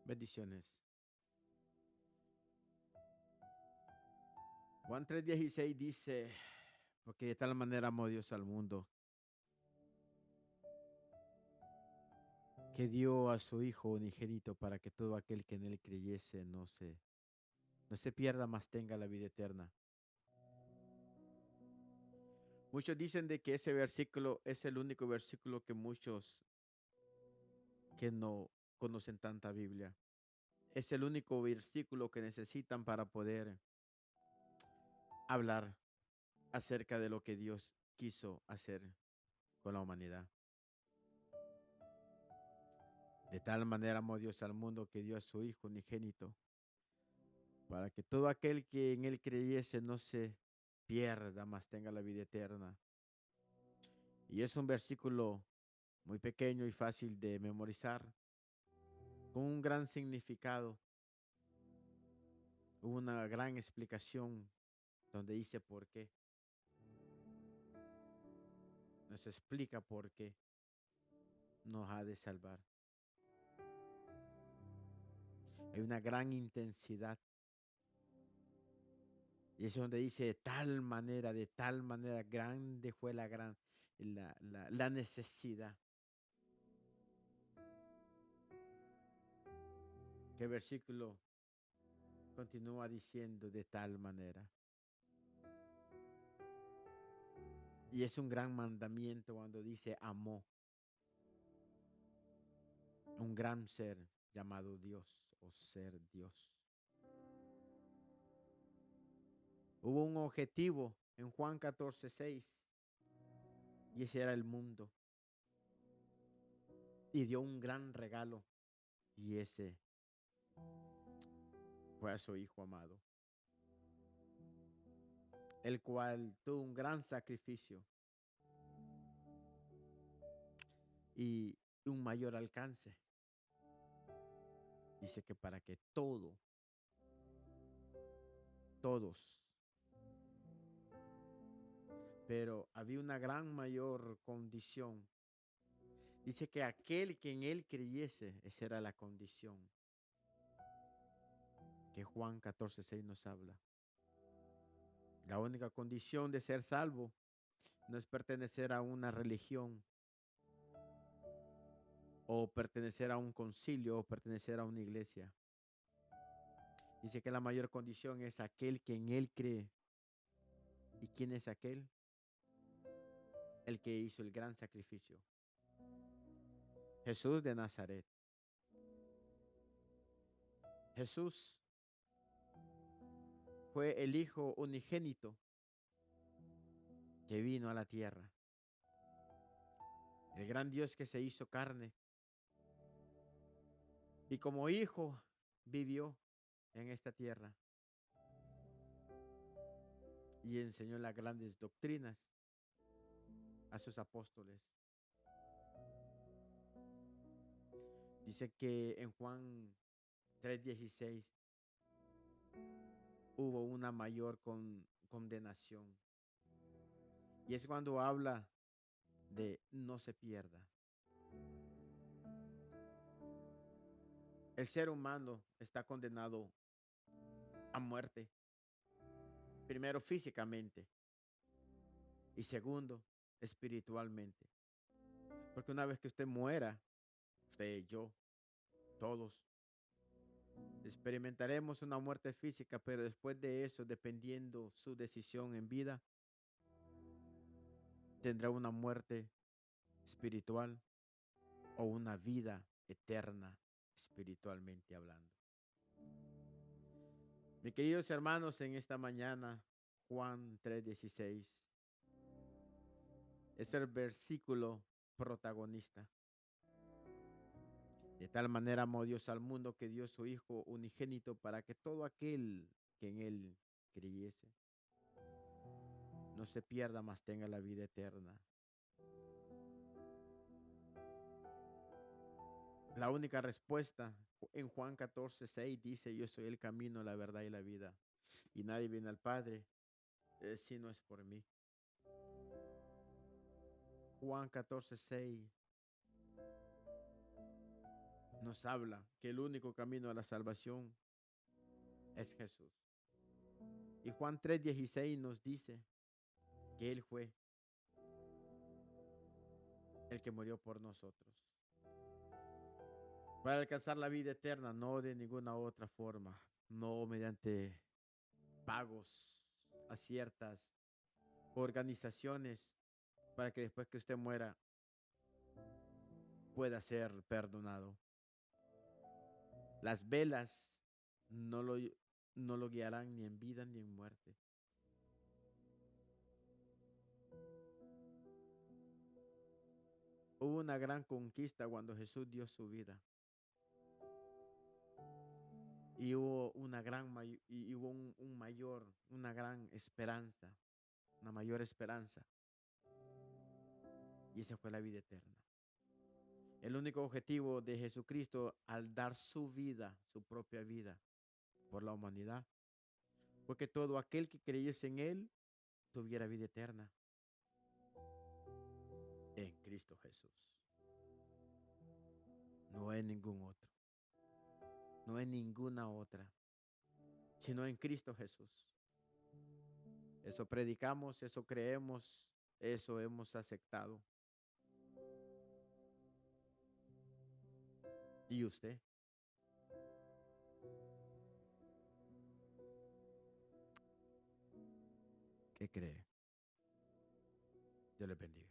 Bendiciones. Juan 3:16 dice, porque de tal manera amó Dios al mundo, que dio a su Hijo unigénito para que todo aquel que en él creyese no se pierda, mas tenga la vida eterna. Muchos dicen de que ese versículo es el único versículo que muchos que no conocen tanta Biblia. Es el único versículo que necesitan para poder hablar acerca de lo que Dios quiso hacer con la humanidad. De tal manera amó Dios al mundo que dio a su Hijo unigénito, para que todo aquel que en él creyese no se pierda, mas tenga la vida eterna. Y es un versículo muy pequeño y fácil de memorizar, con un gran significado, una gran explicación donde dice por qué. Nos explica por qué nos ha de salvar. Hay una gran intensidad. Y es donde dice de tal manera grande fue la necesidad. Que el versículo continúa diciendo de tal manera. Y es un gran mandamiento cuando dice amó. Un gran ser llamado Dios o ser Dios. Hubo un objetivo en Juan 14:6 y ese era el mundo. Y dio un gran regalo y ese fue a su Hijo amado, el cual tuvo un gran sacrificio y un mayor alcance. Dice que para que todos, pero había una gran mayor condición. Dice que aquel que en él creyese, esa era la condición que Juan 14:6 nos habla. La única condición de ser salvo no es pertenecer a una religión o pertenecer a un concilio o pertenecer a una iglesia. Dice que la mayor condición es aquel que en él cree. ¿Y quién es aquel? El que hizo el gran sacrificio. Jesús de Nazaret. Jesús fue el Hijo unigénito que vino a la tierra. El gran Dios que se hizo carne. Y como hijo vivió en esta tierra. Y enseñó las grandes doctrinas a sus apóstoles. Dice que en Juan 3:16 hubo una mayor condenación. Y es cuando habla de no se pierda. El ser humano está condenado a muerte. Primero físicamente y segundo espiritualmente. Porque una vez que usted muera, usted, yo, todos, experimentaremos una muerte física, pero después de eso, dependiendo su decisión en vida, tendrá una muerte espiritual o una vida eterna espiritualmente hablando. Mis queridos hermanos, en esta mañana, Juan 3:16 es el versículo protagonista. De tal manera amó Dios al mundo que dio su Hijo unigénito para que todo aquel que en él creyese no se pierda, mas tenga la vida eterna. La única respuesta en Juan 14:6 dice, yo soy el camino, la verdad y la vida. Y nadie viene al Padre si no es por mí. Juan 14:6 nos habla que el único camino a la salvación es Jesús. Y Juan 3:16 nos dice que Él fue el que murió por nosotros, para alcanzar la vida eterna, no de ninguna otra forma, no mediante pagos a ciertas organizaciones para que después que usted muera pueda ser perdonado. Las velas no lo, no lo guiarán ni en vida ni en muerte. Hubo una gran conquista cuando Jesús dio su vida. Y hubo una gran esperanza, una mayor esperanza. Y esa fue la vida eterna. El único objetivo de Jesucristo al dar su vida, su propia vida por la humanidad, fue que todo aquel que creyese en Él tuviera vida eterna en Cristo Jesús. No en ningún otro, no en ninguna otra, sino en Cristo Jesús. Eso predicamos, eso creemos, eso hemos aceptado. ¿Y usted? ¿Qué cree? Dios le bendiga.